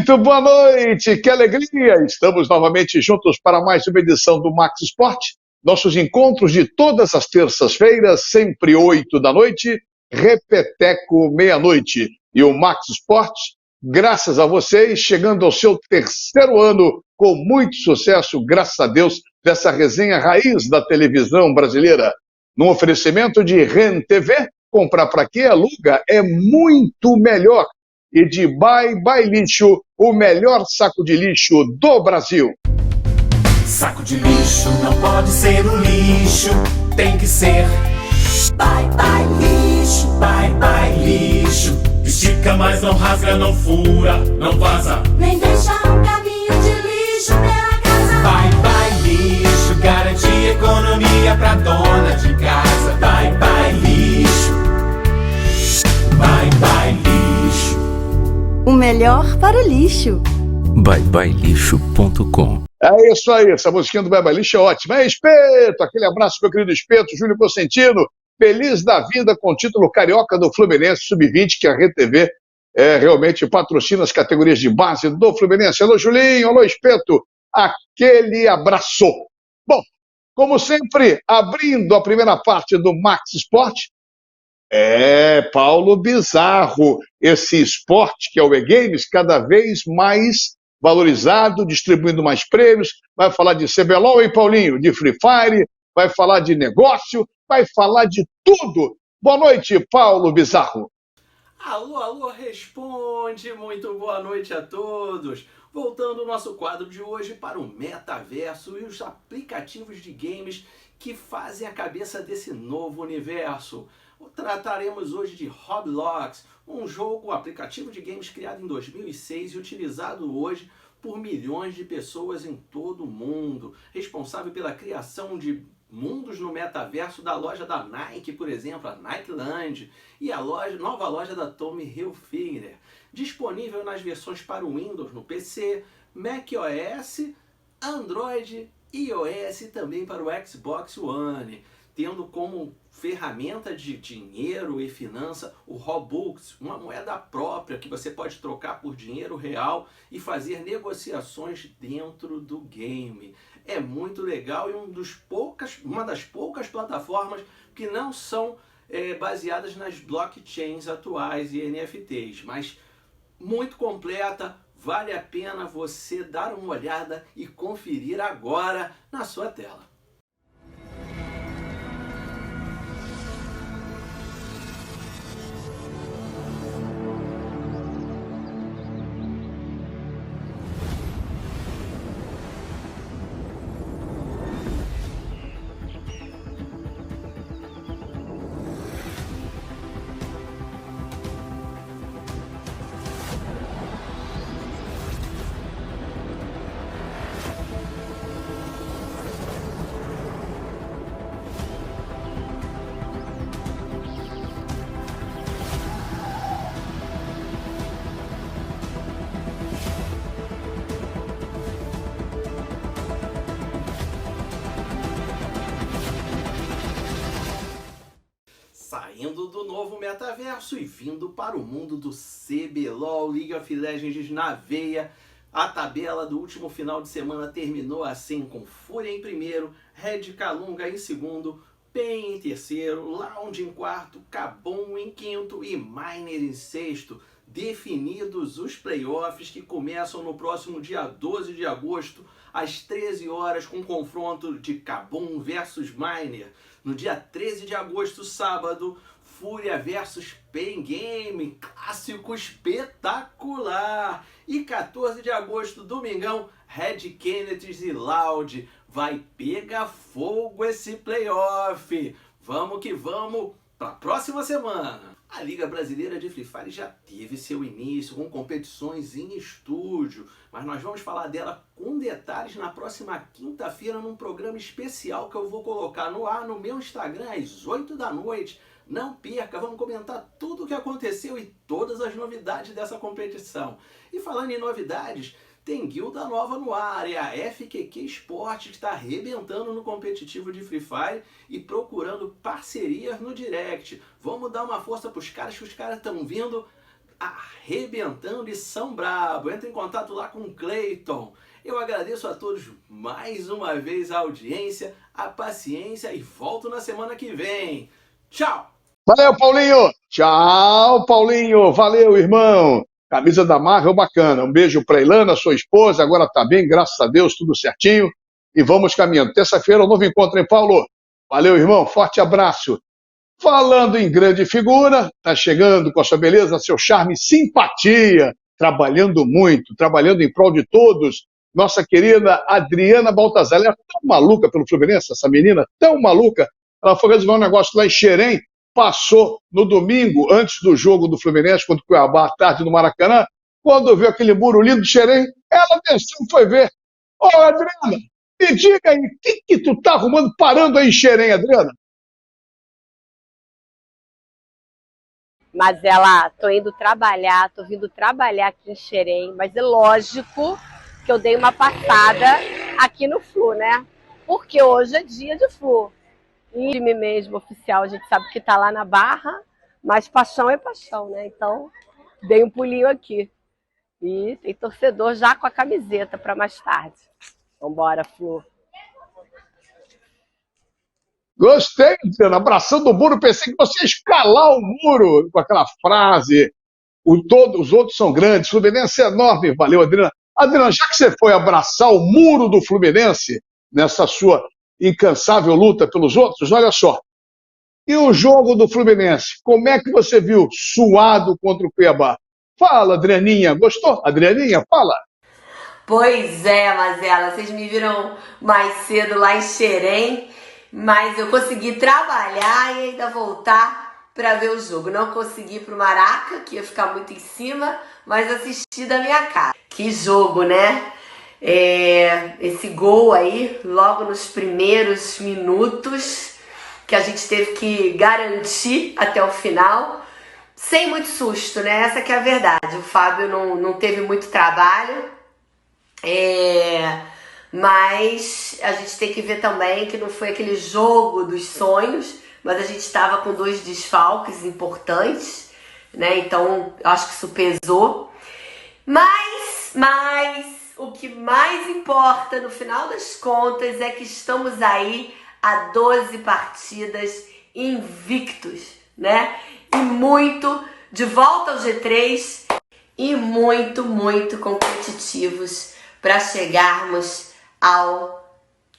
Muito boa noite, que alegria! Estamos novamente juntos para mais uma edição do Max Sport. Nossos encontros de todas as terças-feiras, sempre 8 da noite, repeteco meia-noite. E o Max Sport, graças a vocês, chegando ao seu terceiro ano, com muito sucesso, graças a Deus, dessa resenha raiz da televisão brasileira. No oferecimento de REN TV, comprar para quem aluga é muito melhor. E de Bye Bye Lixo, o melhor saco de lixo do Brasil. Saco de lixo não pode ser um lixo, tem que ser Bye Bye Lixo, Bye Bye Lixo. Estica, mas não rasga, não fura, não vaza, nem deixa um caminho de lixo pela casa. Bye Bye Lixo, garante economia pra dona de casa. Bye Bye Lixo, Bye Bye Lixo. O melhor para o lixo. byebyelixo.com. É isso aí, essa musiquinha do Bye Bye Lixo é ótima. É Espeto, aquele abraço, meu querido Espeto, Júlio Cosentino, feliz da vida com o título carioca do Fluminense Sub-20, que a RTV realmente patrocina as categorias de base do Fluminense. Alô, Julinho, alô, Espeto, aquele abraço. Bom, como sempre, abrindo a primeira parte do Max Sport, Paulo Bizarro, esse esporte que é o e-games, cada vez mais valorizado, distribuindo mais prêmios, vai falar de CBLOL, hein, Paulinho? De Free Fire, vai falar de negócio, vai falar de tudo. Boa noite, Paulo Bizarro. Alô, alô, responde, muito boa noite a todos. Voltando ao nosso quadro de hoje para o metaverso e os aplicativos de games que fazem a cabeça desse novo universo. Trataremos hoje de Roblox, um jogo, aplicativo de games criado em 2006 e utilizado hoje por milhões de pessoas em todo o mundo, responsável pela criação de mundos no metaverso da loja da Nike, por exemplo, a Nikeland, e a nova loja da Tommy Hilfiger, disponível nas versões para o Windows no PC, macOS, Android, iOS e também para o Xbox One, tendo como ferramenta de dinheiro e finança o Robux, uma moeda própria que você pode trocar por dinheiro real e fazer negociações dentro do game. É muito legal e uma das poucas plataformas que não são baseadas nas blockchains atuais e NFTs, mas muito completa, vale a pena você dar uma olhada e conferir agora na sua tela. Saindo do novo metaverso e vindo para o mundo do CBLOL, League of Legends na veia, a tabela do último final de semana terminou assim, com Fúria em primeiro, Red Kalunga em segundo, PEN em terceiro, Loud em quarto, Kabum em quinto e Miner em sexto. Definidos os playoffs que começam no próximo dia 12 de agosto, às 13 horas, com confronto de Kabum versus Miner. No dia 13 de agosto, sábado, Fúria versus Pain Game, clássico espetacular. E 14 de agosto, domingão, Red Kennedy e Loud. Vai pegar fogo esse playoff. Vamos que vamos para a próxima semana. A Liga Brasileira de Free Fire já teve seu início com competições em estúdio, mas nós vamos falar dela com detalhes na próxima quinta-feira num programa especial que eu vou colocar no ar no meu Instagram às 8 da noite. Não perca, vamos comentar tudo o que aconteceu e todas as novidades dessa competição. E falando em novidades, tem guilda nova no ar, é a FQQ Esportes, que está arrebentando no competitivo de Free Fire e procurando parcerias no direct. Vamos dar uma força para os caras, que os caras estão vindo arrebentando e são brabo. Entra em contato lá com o Cleiton. Eu agradeço a todos mais uma vez a audiência, a paciência e volto na semana que vem. Tchau! Valeu, Paulinho! Tchau, Paulinho! Valeu, irmão! Camisa da Marvel bacana. Um beijo para Ilana, sua esposa. Agora tá bem, graças a Deus, tudo certinho. E vamos caminhando. Terça-feira, um novo encontro, hein, Paulo? Valeu, irmão. Forte abraço. Falando em grande figura, tá chegando com a sua beleza, seu charme, simpatia, trabalhando muito, trabalhando em prol de todos. Nossa querida Adriana Baltazar. Ela é tão maluca pelo Fluminense, essa menina, tão maluca. Ela foi resolver um negócio lá em Xerém, passou no domingo, antes do jogo do Fluminense, contra o Cuiabá, à tarde no Maracanã, quando viu aquele muro lindo de Xerém, ela desceu e foi ver. Ô, Adriana, me diga aí, o que tu tá arrumando parando aí em Xerém, Adriana? Mas tô indo trabalhar, tô vindo trabalhar aqui em Xerém, mas é lógico que eu dei uma passada aqui no Flu, né? Porque hoje é dia de Flu. E time mesmo oficial, a gente sabe que tá lá na Barra, mas paixão é paixão, né? Então, dei um pulinho aqui. E tem torcedor já com a camiseta para mais tarde. Vambora, Flu. Gostei, Adriana, abraçando o muro, pensei que você ia escalar o muro com aquela frase. Os outros são grandes, o Fluminense é enorme. Valeu, Adriana. Adriana, já que você foi abraçar o muro do Fluminense, nessa sua incansável luta pelos outros, olha só. E o jogo do Fluminense, como é que você viu suado contra o Cuiabá? Fala, Adrianinha, gostou? Adrianinha, fala. Pois é, Mazela, vocês me viram mais cedo lá em Xerém, mas eu consegui trabalhar e ainda voltar para ver o jogo. Não consegui ir pro Maraca, que ia ficar muito em cima, mas assisti da minha casa. Que jogo, né? Esse gol aí, logo nos primeiros minutos, que a gente teve que garantir até o final, sem muito susto, né? Essa que é a verdade. O Fábio não teve muito trabalho, mas a gente tem que ver também que não foi aquele jogo dos sonhos, mas a gente estava com 2 desfalques importantes, né? Então, acho que isso pesou. Mas o que mais importa no final das contas é que estamos aí a 12 partidas invictos, né? E muito de volta ao G3 e muito, muito competitivos para chegarmos ao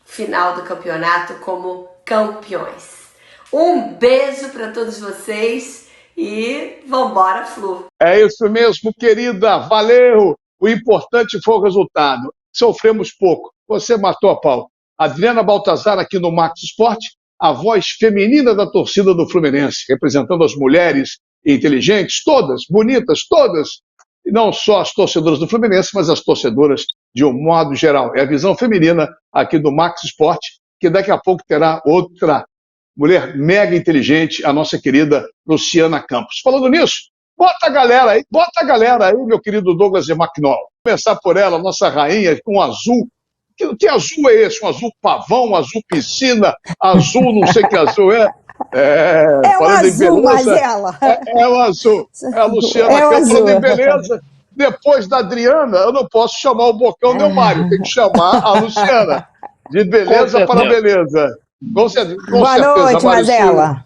final do campeonato como campeões. Um beijo para todos vocês e vambora, Flu! É isso mesmo, querida, valeu! O importante foi o resultado. Sofremos pouco, você matou a pau. Adriana Baltazar aqui no Max Sport, a voz feminina da torcida do Fluminense, representando as mulheres inteligentes, todas, bonitas, todas, e não só as torcedoras do Fluminense, mas as torcedoras de um modo geral. É a visão feminina aqui do Max Sport, que daqui a pouco terá outra mulher mega inteligente, a nossa querida Luciana Campos. Falando nisso, bota a galera aí, meu querido Douglas Emaquinol. Começar por ela, nossa rainha, com azul. Que azul é esse? Um azul pavão, um azul piscina, azul não sei que azul é. É o azul, Mazela. É o azul. É a Luciana Campos, falando em beleza. Depois da Adriana, eu não posso chamar o Bocão nem o Mário, tem que chamar a Luciana. De beleza para beleza. Com certeza, Boa noite, Mazela.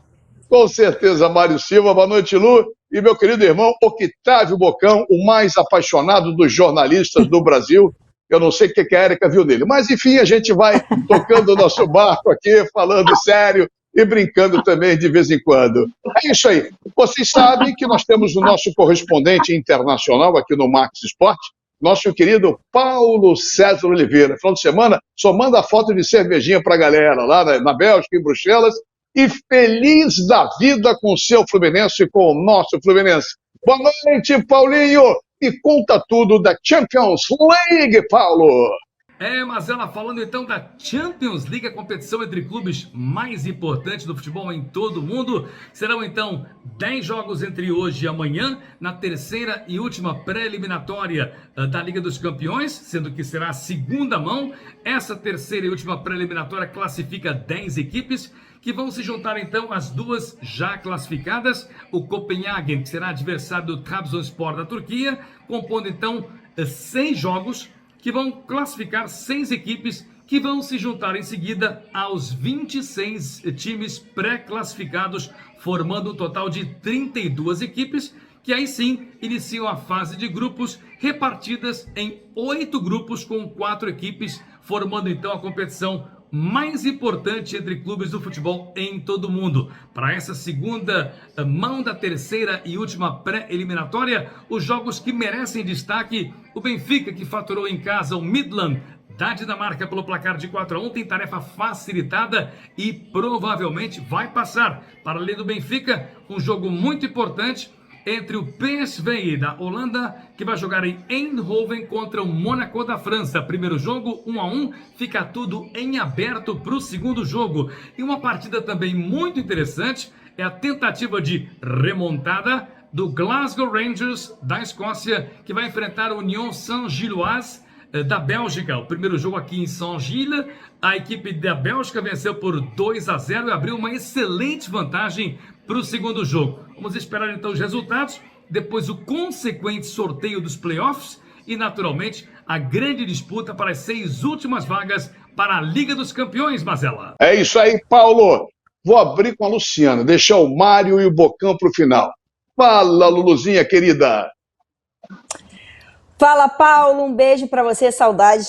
Com certeza, Mário Silva. Boa noite, Lu. E meu querido irmão Octávio Bocão, o mais apaixonado dos jornalistas do Brasil. Eu não sei o que a Érica viu dele. Mas, enfim, a gente vai tocando o nosso barco aqui, falando sério e brincando também de vez em quando. É isso aí. Vocês sabem que nós temos o nosso correspondente internacional aqui no Max Sport, nosso querido Paulo César Oliveira. Final de semana, só manda foto de cervejinha para a galera lá na Bélgica, em Bruxelas, e feliz da vida com o seu Fluminense e com o nosso Fluminense. Boa noite, Paulinho! Me conta tudo da Champions League, Paulo! Mas ela falando então da Champions League, a competição entre clubes mais importante do futebol em todo o mundo. Serão então 10 jogos entre hoje e amanhã, na terceira e última pré-eliminatória da Liga dos Campeões, sendo que será a segunda mão. Essa terceira e última pré-eliminatória classifica 10 equipes, que vão se juntar então às duas já classificadas, o Copenhagen, que será adversário do Trabzonspor da Turquia, compondo então 6 jogos, que vão classificar 6 equipes que vão se juntar em seguida aos 26 times pré-classificados, formando um total de 32 equipes, que aí sim iniciam a fase de grupos, repartidas em 8 grupos com 4 equipes, formando então a competição mais importante entre clubes do futebol em todo o mundo. Para essa segunda mão da terceira e última pré-eliminatória, os jogos que merecem destaque: o Benfica, que faturou em casa o Midland da Dinamarca pelo placar de 4-1, tem tarefa facilitada e provavelmente vai passar. Para além do Benfica, um jogo muito importante entre o PSV da Holanda, que vai jogar em Eindhoven contra o Mônaco da França. Primeiro jogo, 1-1, fica tudo em aberto para o segundo jogo. E uma partida também muito interessante é a tentativa de remontada do Glasgow Rangers da Escócia, que vai enfrentar o Union Saint-Gilloise da Bélgica. O primeiro jogo aqui em Saint-Gilles, a equipe da Bélgica venceu por 2-0 e abriu uma excelente vantagem para o segundo jogo. Vamos esperar então os resultados, depois o consequente sorteio dos playoffs e, naturalmente, a grande disputa para as 6 últimas vagas para a Liga dos Campeões, Mazella. É isso aí, Paulo. Vou abrir com a Luciana, deixar o Mário e o Bocão para o final. Fala, Luluzinha, querida. Fala, Paulo, um beijo para você, saudade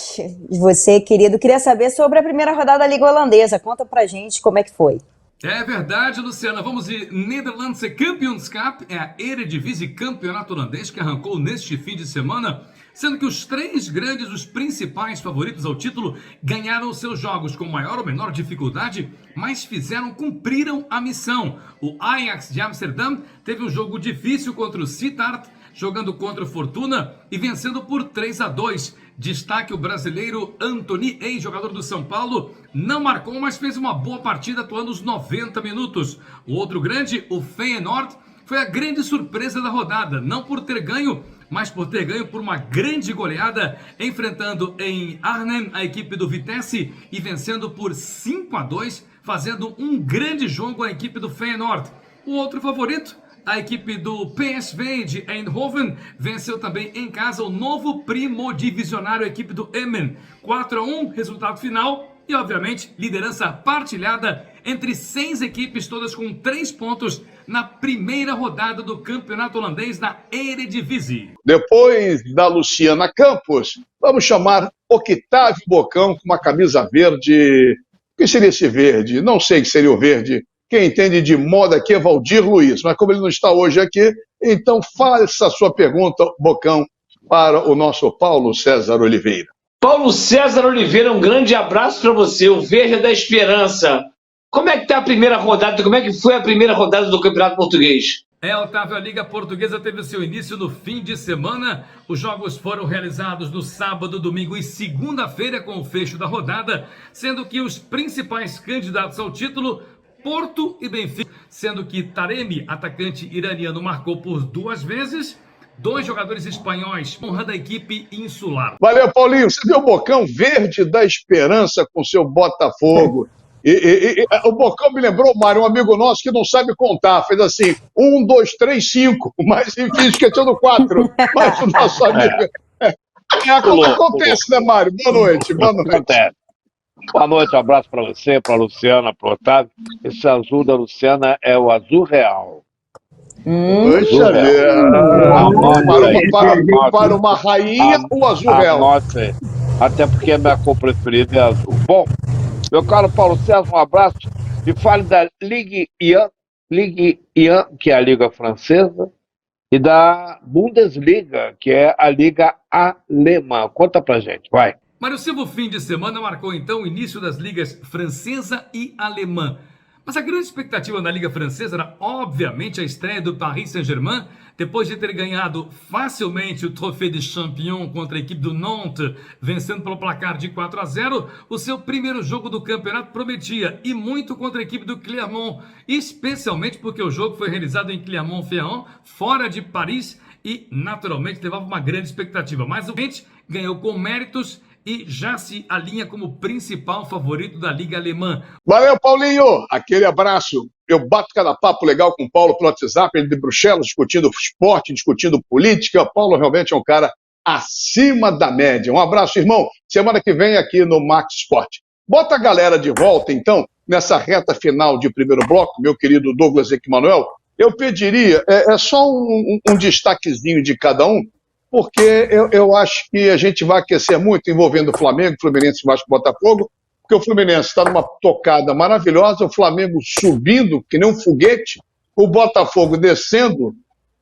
de você, querido. Queria saber sobre a primeira rodada da Liga Holandesa. Conta pra gente como é que foi. É verdade, Luciana. Vamos de Nederlandse Kampioenschap, é a Eredivisie, campeonato holandês, que arrancou neste fim de semana, sendo que os 3 grandes, os principais favoritos ao título, ganharam seus jogos com maior ou menor dificuldade, mas cumpriram a missão. O Ajax de Amsterdã teve um jogo difícil contra o Sittard, jogando contra o Fortuna e vencendo por 3-2. Destaque o brasileiro Antony, ex-jogador do São Paulo, não marcou, mas fez uma boa partida atuando os 90 minutos. O outro grande, o Feyenoord, foi a grande surpresa da rodada, não por ter ganho, mas por ter ganho por uma grande goleada, enfrentando em Arnhem a equipe do Vitesse e vencendo por 5-2, fazendo um grande jogo a equipe do Feyenoord. O outro favorito, a equipe do PSV de Eindhoven, venceu também em casa o novo primodivisionário, a equipe do Emmen. 4-1, resultado final e, obviamente, liderança partilhada entre 6 equipes, todas com 3 pontos na primeira rodada do campeonato holandês da Eredivisie. Depois da Luciana Campos, vamos chamar Octávio Bocão com uma camisa verde. O que seria esse verde? Não sei o que seria o verde. Quem entende de moda aqui é Valdir Luiz, mas como ele não está hoje aqui, então faça a sua pergunta, Bocão, para o nosso Paulo César Oliveira. Paulo César Oliveira, um grande abraço para você, o Verde da Esperança. Como é que está a primeira rodada? Como é que foi a primeira rodada do Campeonato Português? Otávio, a Liga Portuguesa teve o seu início no fim de semana. Os jogos foram realizados no sábado, domingo e segunda-feira com o fecho da rodada, sendo que os principais candidatos ao título, Porto e Benfica, sendo que Taremi, atacante iraniano, marcou por 2 vezes, 2 jogadores espanhóis, honrando a equipe insular. Valeu, Paulinho. Você viu o Bocão Verde da Esperança com seu Botafogo. O Bocão me lembrou, Mário, um amigo nosso que não sabe contar. Fez assim, 1, 2, 3, 5. Mas, enfim, esqueceu do 4. Mas o nosso amigo... Acontece, né, Mário? Boa noite. Boa noite. Acontece. Boa noite, um abraço para você, para a Luciana, para o Otávio. Esse azul da Luciana é o azul real. Puxa vida. Para uma rainha, o azul real. Nossa, até porque a minha cor preferida é azul. Bom, meu caro Paulo César, um abraço. E fale da Ligue 1, que é a Liga Francesa, e da Bundesliga, que é a Liga Alemã. Conta pra gente, vai. Mário Silva, o fim de semana marcou então o início das ligas francesa e alemã. Mas a grande expectativa na Liga Francesa era, obviamente, a estreia do Paris Saint-Germain, depois de ter ganhado facilmente o Trophée de Champion contra a equipe do Nantes, vencendo pelo placar de 4-0, o seu primeiro jogo do campeonato prometia, e muito contra a equipe do Clermont, especialmente porque o jogo foi realizado em Clermont-Ferrand, fora de Paris, e naturalmente levava uma grande expectativa. Mas o Nantes ganhou com méritos e já se alinha como principal favorito da Liga Alemã. Valeu, Paulinho! Aquele abraço. Eu bato cada papo legal com o Paulo pelo WhatsApp, ele de Bruxelas, discutindo esporte, discutindo política. Paulo realmente é um cara acima da média. Um abraço, irmão. Semana que vem aqui no Max Sport. Bota a galera de volta, então, nessa reta final de primeiro bloco, meu querido Douglas Equimanuel. Eu pediria, só um destaquezinho de cada um, porque eu acho que a gente vai aquecer muito envolvendo o Flamengo, Fluminense, Vasco e Botafogo, porque o Fluminense está numa tocada maravilhosa, o Flamengo subindo que nem um foguete, o Botafogo descendo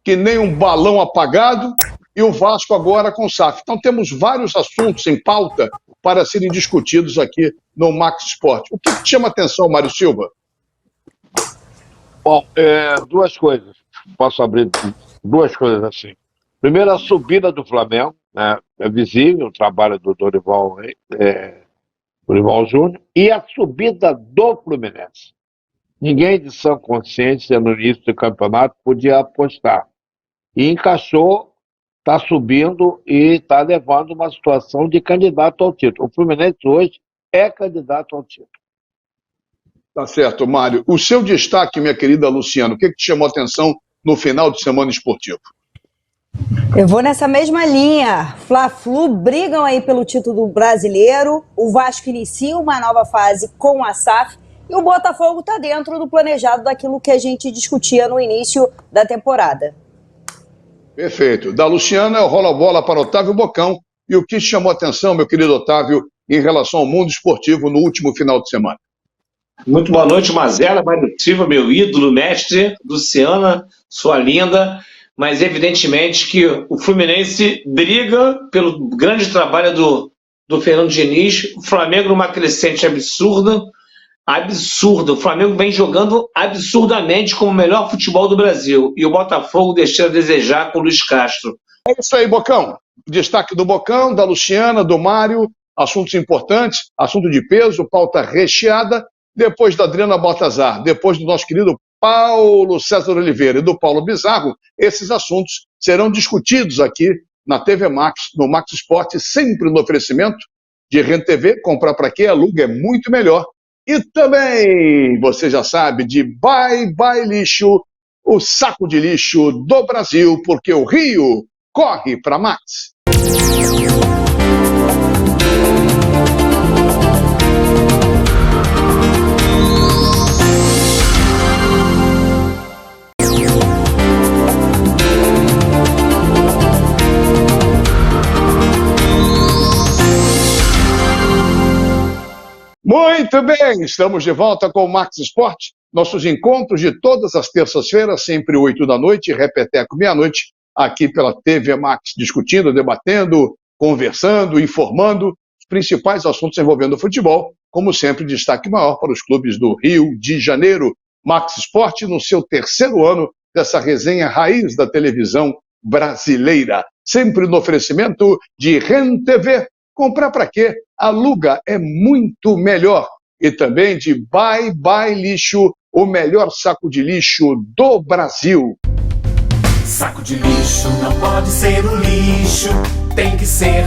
que nem um balão apagado e o Vasco agora com o SAF. Então temos vários assuntos em pauta para serem discutidos aqui no Max Sport. O que te chama a atenção, Mário Silva? Bom, duas coisas. Posso abrir duas coisas assim. Primeiro, a subida do Flamengo, né? É visível o trabalho do Dorival Júnior, e a subida do Fluminense. Ninguém de sã consciência no início do campeonato podia apostar. E encaixou, está subindo e está levando uma situação de candidato ao título. O Fluminense hoje é candidato ao título. Tá certo, Mário. O seu destaque, minha querida Luciana, o que te chamou a atenção no final de semana esportivo? Eu vou nessa mesma linha. Fla-Flu brigam aí pelo título brasileiro, o Vasco inicia uma nova fase com a SAF e o Botafogo está dentro do planejado daquilo que a gente discutia no início da temporada. Perfeito. Da Luciana, eu rolo a bola para Otávio Bocão. E o que te chamou a atenção, meu querido Otávio, em relação ao mundo esportivo no último final de semana? Muito boa noite, Mazela, Mário Silva, meu ídolo, mestre, Luciana, sua linda. Mas evidentemente que o Fluminense briga pelo grande trabalho do Fernando Diniz, o Flamengo numa crescente absurda. O Flamengo vem jogando absurdamente como o melhor futebol do Brasil, e o Botafogo deixando a desejar com o Luiz Castro. É isso aí, Bocão. Destaque do Bocão, da Luciana, do Mário, assuntos importantes, assunto de peso, pauta recheada, depois da Adriana Baltazar, depois do nosso querido Paulo César Oliveira e do Paulo Bizarro, esses assuntos serão discutidos aqui na TV Max, no Max Sport, sempre no oferecimento de Rede TV, comprar para quê? Aluga é muito melhor. E também, você já sabe, de Bye Bye Lixo, o saco de lixo do Brasil, porque o Rio corre para Max. Muito bem, estamos de volta com o Max Sport, nossos encontros de todas as terças-feiras, sempre 8 da noite, repeteco meia-noite, aqui pela TV Max, discutindo, debatendo, conversando, informando os principais assuntos envolvendo o futebol, como sempre, destaque maior para os clubes do Rio de Janeiro. Max Sport no seu terceiro ano dessa resenha raiz da televisão brasileira, sempre no oferecimento de Rede TV. Comprar para quê? Aluga é muito melhor. E também de Bye Bye Lixo, o melhor saco de lixo do Brasil. Saco de lixo não pode ser um lixo, tem que ser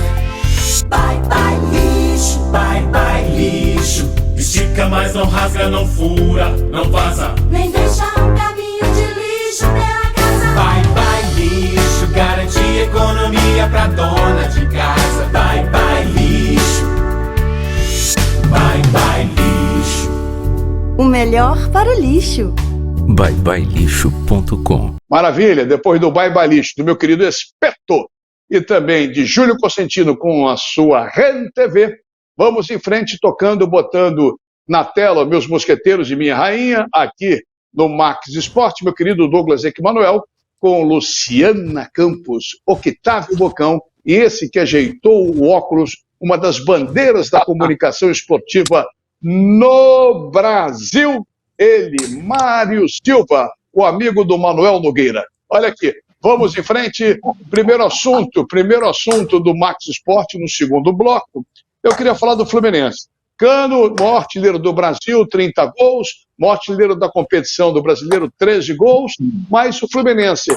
Bye Bye Lixo, Bye Bye Lixo. Estica, mas não rasga, não fura, não vaza, Nem deixa um caminho de lixo pela casa. Bye Bye Lixo, garante economia pra dona de casa. Bye Bye Lixo, Bye Bye Lixo. O melhor para o lixo. byebyelixo.com. Maravilha, depois do Bye Bye Lixo, do meu querido Espeto, e também de Júlio Cosentino com a sua Rede TV, vamos em frente tocando, botando na tela meus mosqueteiros e minha rainha, aqui no Max Sport, meu querido Douglas Equimanuel, com Luciana Campos, Octávio Bocão, e esse que ajeitou o óculos, uma das bandeiras da comunicação esportiva no Brasil, ele, Mário Silva, o amigo do Manuel Nogueira. Olha aqui, vamos em frente. Primeiro assunto do Max Esporte no segundo bloco. Eu queria falar do Fluminense. Cano, maior artilheiro do Brasil, 30 gols, maior artilheiro da competição do brasileiro, 13 gols, mas o Fluminense,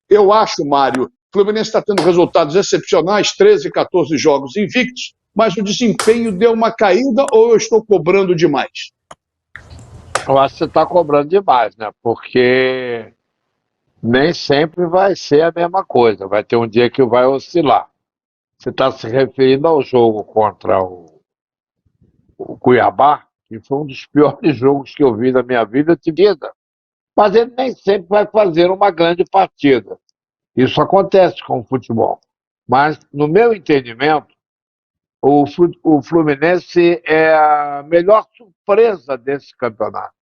eu acho, Mário, o Fluminense está tendo resultados excepcionais, 13, 14 jogos invictos, mas o desempenho deu uma caída ou eu estou cobrando demais? Eu acho que você está cobrando demais, né? Porque nem sempre vai ser a mesma coisa. Vai ter um dia que vai oscilar. Você está se referindo ao jogo contra o Cuiabá, que foi um dos piores jogos que eu vi na minha vida de vida. Mas ele nem sempre vai fazer uma grande partida. Isso acontece com o futebol. Mas, no meu entendimento, o Fluminense é a melhor surpresa desse campeonato.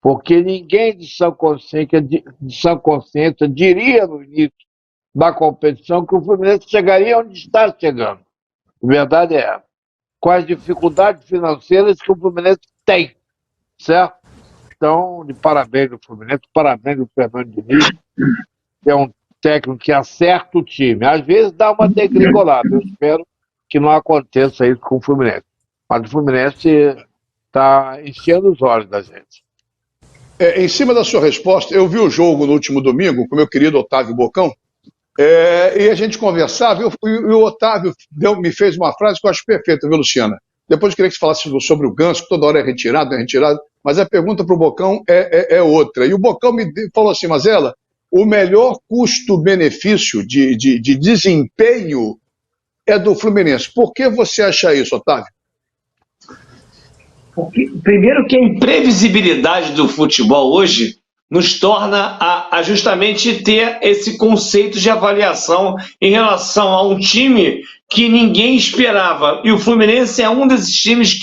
Porque ninguém de sã consciência diria no início da competição que o Fluminense chegaria onde está chegando. A verdade é essa. Com as dificuldades financeiras que o Fluminense tem, certo? Então, de parabéns ao Fluminense, parabéns ao Fernando Diniz, que é um técnico que acerta o time. Às vezes dá uma degringolada, eu espero que não aconteça isso com o Fluminense. Mas o Fluminense está enchendo os olhos da gente. Em cima da sua resposta, eu vi o jogo no último domingo com o meu querido Otávio Bocão, e a gente conversava, e o Otávio me fez uma frase que eu acho perfeita, viu, Luciana? Depois eu queria que você falasse sobre o Ganso, que toda hora é retirado, mas a pergunta para o Bocão é outra. E o Bocão me falou assim, Mazella, o melhor custo-benefício de desempenho é do Fluminense. Por que você acha isso, Otávio? Porque, primeiro que a imprevisibilidade do futebol hoje nos torna a justamente ter esse conceito de avaliação em relação a um time que ninguém esperava. E o Fluminense é um desses times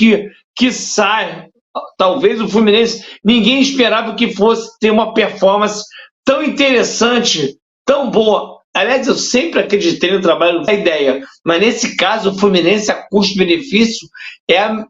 que sai. Talvez o Fluminense, ninguém esperava que fosse ter uma performance tão interessante, tão boa. Aliás, eu sempre acreditei no trabalho da ideia, mas nesse caso o Fluminense a custo-benefício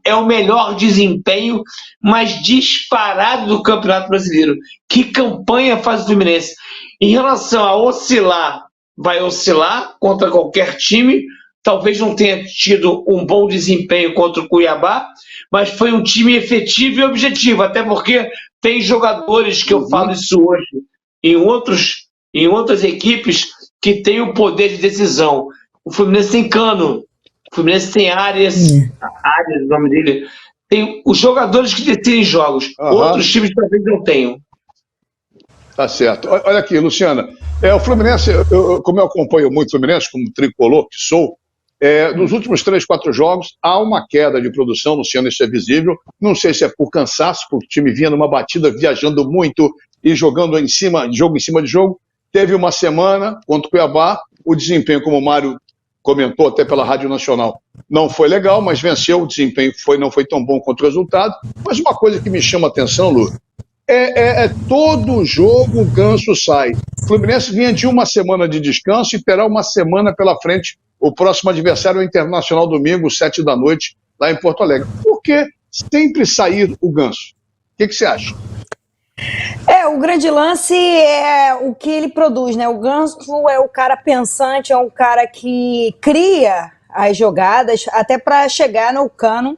é o melhor desempenho, mais disparado do Campeonato Brasileiro. Que campanha faz o Fluminense? Em relação a oscilar, vai oscilar contra qualquer time, talvez não tenha tido um bom desempenho contra o Cuiabá, mas foi um time efetivo e objetivo, até porque tem jogadores, que eu falo isso hoje, em outras equipes, que tem o poder de decisão. O Fluminense tem Cano, o Fluminense tem Arias, o nome dele. Tem os jogadores que decidem jogos. Outros times talvez não tenham. Tá certo. Olha aqui, Luciana. O Fluminense, como eu acompanho muito o Fluminense, como tricolor que sou, nos últimos 3, 4 jogos, há uma queda de produção, Luciano, isso é visível. Não sei se é por cansaço, porque o time vinha numa batida, viajando muito e jogando jogo em cima de jogo. Teve uma semana contra o Cuiabá, o desempenho, como o Mário comentou até pela Rádio Nacional, não foi legal, mas venceu, o desempenho não foi tão bom quanto o resultado. Mas uma coisa que me chama a atenção, Lu, todo jogo o Ganso sai. O Fluminense vinha de uma semana de descanso e terá uma semana pela frente. O próximo adversário é o Internacional domingo, 7 da noite, lá em Porto Alegre. Por que sempre sair o Ganso? O que você acha? O grande lance é o que ele produz, né? O Ganso é o cara pensante, é um cara que cria as jogadas até para chegar no Cano.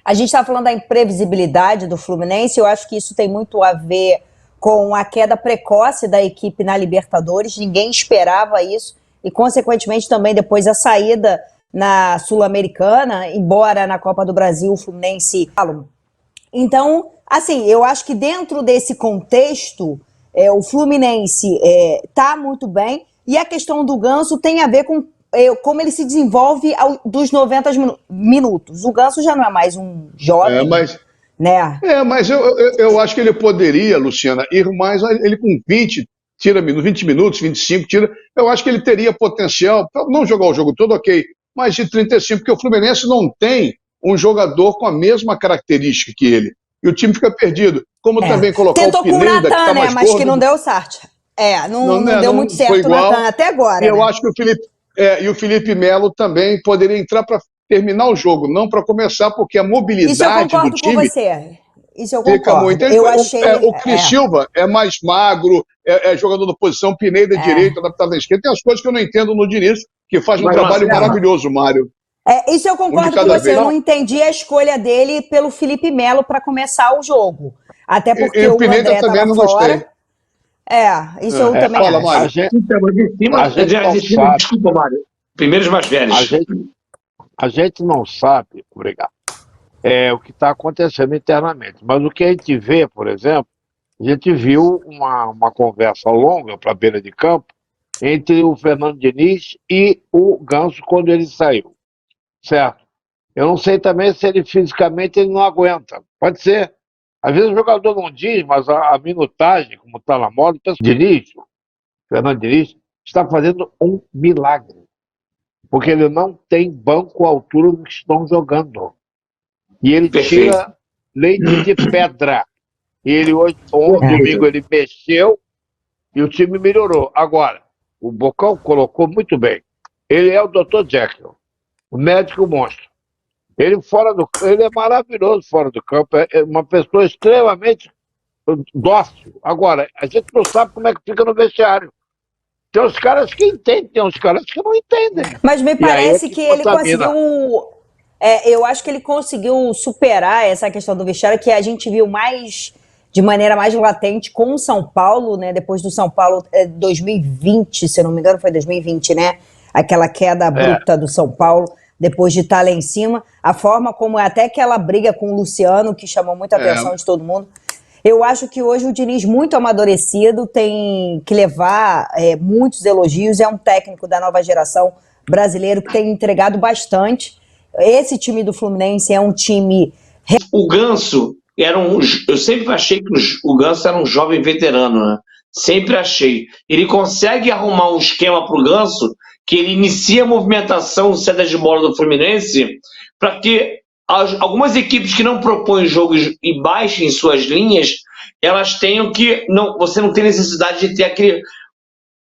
A gente está falando da imprevisibilidade do Fluminense, eu acho que isso tem muito a ver com a queda precoce da equipe na Libertadores, ninguém esperava isso, e consequentemente também depois a saída na Sul-Americana, embora na Copa do Brasil o Fluminense... Então, assim, eu acho que dentro desse contexto, o Fluminense está muito bem, e a questão do Ganso tem a ver com como ele se desenvolve dos 90 minutos. O Ganso já não é mais um jovem, né? Mas eu acho que ele poderia, Luciana, ir mais, ele com 20 minutos, 25, eu acho que ele teria potencial, para não jogar o jogo todo, ok, mas de 35, porque o Fluminense não tem um jogador com a mesma característica que ele. E o time fica perdido. Como também colocar tentou o Pineda, com o Natan, que tá mais mas gordo, que não deu certo. Não deu muito certo o Natan até agora. E eu acho que o Felipe Melo também poderia entrar para terminar o jogo, não para começar, porque a mobilidade do time... Isso eu concordo com você. Isso eu Fica concordo. muito. Eu achei. O Cris Silva é mais magro, é jogador da posição, Pineda é direito, adaptado à esquerda. Tem as coisas que eu não entendo no Diniz, que faz um Mas, trabalho Marcelo, maravilhoso, Mário. Isso eu concordo com cada você. vez. Eu não entendi a escolha dele pelo Felipe Melo para começar o jogo. Até porque E o o Pineda André também estava não gostei. fora. Isso eu também fala, acho. Mário. Então, mas em cima, a gente não sabe. desculpa, Mário. Primeiros mais velhos. A gente não sabe, obrigado, o que está acontecendo internamente. Mas o que a gente vê, por exemplo, a gente viu uma conversa longa para a beira de campo entre o Fernando Diniz e o Ganso quando ele saiu, certo? Eu não sei também se ele fisicamente ele não aguenta. Pode ser. Às vezes o jogador não diz, mas a minutagem, como está na moda, o Diniz, Fernando Diniz, está fazendo um milagre. Porque ele não tem banco à altura do que estão jogando. E ele tira leite de pedra. E ele hoje, domingo, ele mexeu e o time melhorou. Agora, o Bocão colocou muito bem. Ele é o Dr. Jekyll, o médico monstro. Ele é maravilhoso fora do campo. É uma pessoa extremamente dócil. Agora, a gente não sabe como é que fica no vestiário. Tem uns caras que entendem, tem uns caras que não entendem. Mas me parece que ele contamina. conseguiu. Eu acho que ele conseguiu superar essa questão do vestiário, que a gente viu de maneira mais latente com o São Paulo, né? Depois do São Paulo 2020, se eu não me engano, foi 2020, né? Aquela queda abrupta do São Paulo, depois de estar lá em cima. A forma como até aquela briga com o Luciano, que chamou muita atenção de todo mundo. Eu acho que hoje o Diniz, muito amadurecido, tem que levar muitos elogios. É um técnico da nova geração brasileiro que tem entregado bastante. Esse time do Fluminense é um time... O Ganso eu sempre achei que o Ganso era um jovem veterano, né? Sempre achei. Ele consegue arrumar um esquema para o Ganso que ele inicia a movimentação saída de bola do Fluminense para que algumas equipes que não propõem jogos e baixem suas linhas, elas tenham que... você não tem necessidade de ter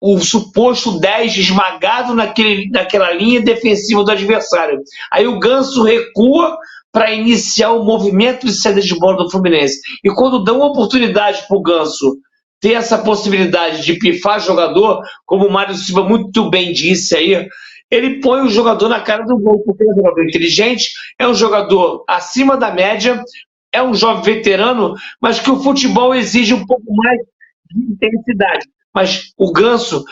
o suposto 10 esmagado naquela linha defensiva do adversário. Aí o Ganso recua para iniciar o movimento de saída de bola do Fluminense. E quando dão uma oportunidade para o Ganso ter essa possibilidade de pifar jogador, como o Mário Silva muito bem disse aí, ele põe o jogador na cara do gol, porque é um jogador inteligente, é um jogador acima da média, é um jovem veterano, mas que o futebol exige um pouco mais de intensidade. Mas o Ganso,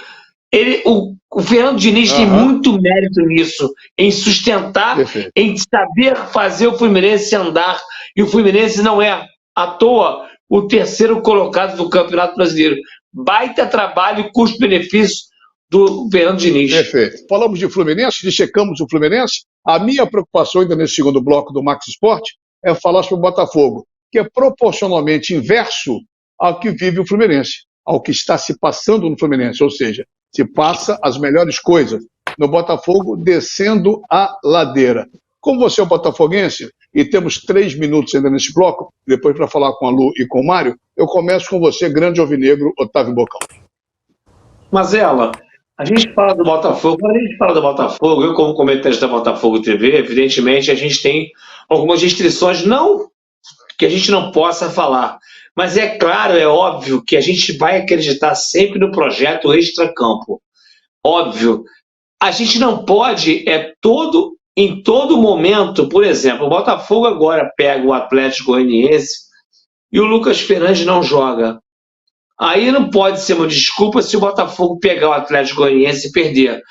o Fernando Diniz tem muito mérito nisso, em sustentar, em saber fazer o Fluminense andar. E o Fluminense não é, à toa, o terceiro colocado do Campeonato Brasileiro. Baita trabalho, custo-benefício do Fernando Diniz. Perfeito. Falamos de Fluminense, dissecamos o Fluminense. A minha preocupação, ainda nesse segundo bloco do Max Sport, é falar sobre o Botafogo, que é proporcionalmente inverso ao que vive o Fluminense, ao que está se passando no Fluminense, ou seja, se passa as melhores coisas no Botafogo descendo a ladeira. Como você é um botafoguense, e temos 3 minutos ainda nesse bloco, depois para falar com a Lu e com o Mário, eu começo com você, grande alvinegro, Otávio Bocão. Mazela, a gente fala do Botafogo, quando a gente fala do Botafogo, eu como comentarista da Botafogo TV, evidentemente a gente tem algumas restrições, não que a gente não possa falar, mas é claro, é óbvio que a gente vai acreditar sempre no projeto extracampo. Óbvio. A gente não pode, em todo momento, por exemplo, o Botafogo agora pega o Atlético Goianiense e o Lucas Fernandes não joga. Aí não pode ser uma desculpa se o Botafogo pegar o Atlético Goianiense e perder.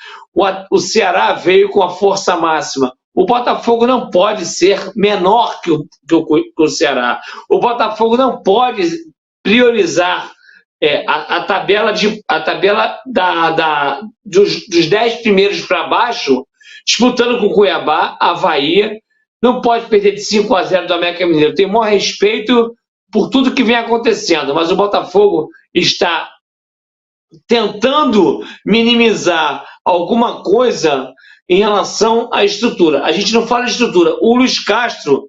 O Ceará veio com a força máxima. O Botafogo não pode ser menor que o Ceará. O Botafogo não pode priorizar a tabela dos 10 primeiros para baixo, disputando com o Cuiabá, Avaí. Não pode perder de 5-0 do América Mineiro. Tenho o maior respeito por tudo que vem acontecendo, mas o Botafogo está tentando minimizar alguma coisa em relação à estrutura. A gente não fala de estrutura. O Luiz Castro,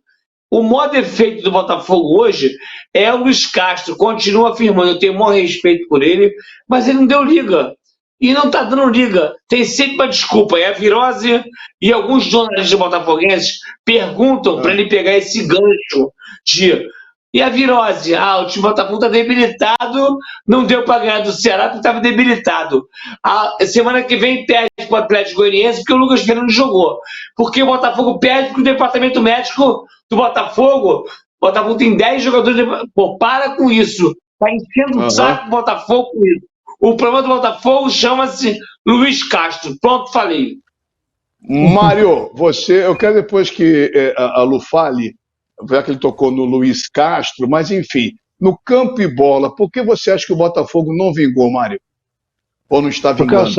o maior defeito do Botafogo hoje é o Luiz Castro, continua afirmando, eu tenho o maior respeito por ele, mas ele não deu liga. E não está dando liga. Tem sempre uma desculpa. É a virose e alguns jornalistas botafoguenses perguntam para ele pegar esse gancho de E a virose? O time do Botafogo está debilitado, não deu para ganhar do Ceará porque estava debilitado. A semana que vem perde para o Atlético Goianiense porque o Lucas Fernando jogou. Porque o Botafogo perde porque o departamento médico do Botafogo tem 10 jogadores. Pô, para com isso. Está enchendo o saco do Botafogo com isso. O problema do Botafogo chama-se Luiz Castro. Pronto, falei. Mário, eu quero depois que a Lu fale, já que ele tocou no Luiz Castro, mas enfim, no campo e bola, por que você acha que o Botafogo não vingou, Mário? Ou não está vingando?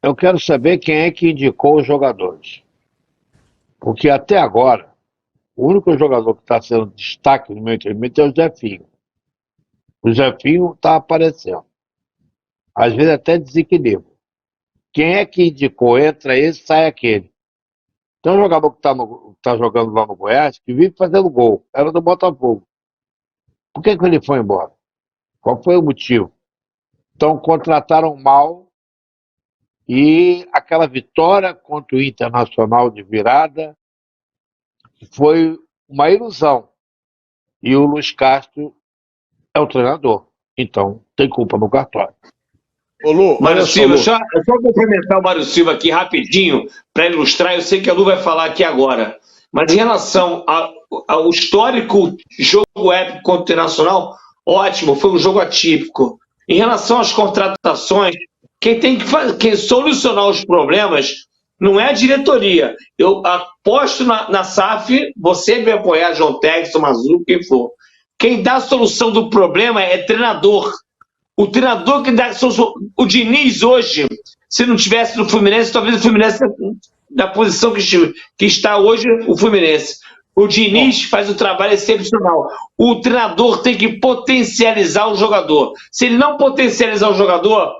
Eu quero saber quem é que indicou os jogadores. Porque até agora, o único jogador que está sendo destaque no meu entendimento é o Zefinho. O Zefinho está aparecendo. Às vezes até desequilíbrio. Quem é que indicou? Entra esse, sai aquele. Tem um jogador que está jogando lá no Goiás que vive fazendo gol. Era do Botafogo. Por que ele foi embora? Qual foi o motivo? Então contrataram mal e aquela vitória contra o Internacional de virada foi uma ilusão. E o Luiz Castro é o treinador. Então tem culpa no cartório. Ô Lu, Mário Silva, só complementar o Mário Silva aqui rapidinho, para ilustrar, eu sei que a Lu vai falar aqui agora, mas em relação ao histórico jogo épico contra o Internacional, ótimo, foi um jogo atípico. Em relação às contratações, quem tem que solucionar os problemas não é a diretoria. Eu aposto na SAF, você vai apoiar João Texton, Mazu, quem for. Quem dá a solução do problema é treinador. O treinador que dá a solução. O Diniz hoje, se não tivesse no Fluminense, talvez o Fluminense na posição que está hoje o Fluminense. O Diniz faz o trabalho excepcional. O treinador tem que potencializar o jogador. Se ele não potencializar o jogador,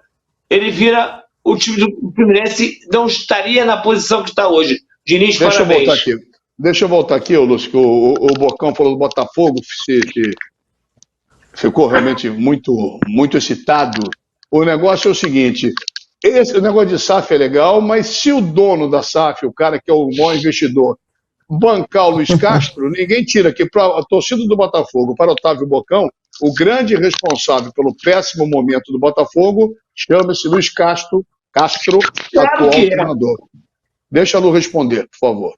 ele vira o time do Fluminense, não estaria na posição que está hoje. Diniz, parabéns. Deixa eu voltar aqui, Lúcio, que o Bocão falou do Botafogo, ficou realmente muito excitado. O negócio é o seguinte, o negócio de SAF é legal, mas se o dono da SAF, o cara que é o maior investidor, bancar o Luiz Castro, ninguém tira aqui para a torcida do Botafogo, para Otávio Bocão, o grande responsável pelo péssimo momento do Botafogo chama-se Luiz Castro, atual treinador. Deixa a Lu responder, por favor.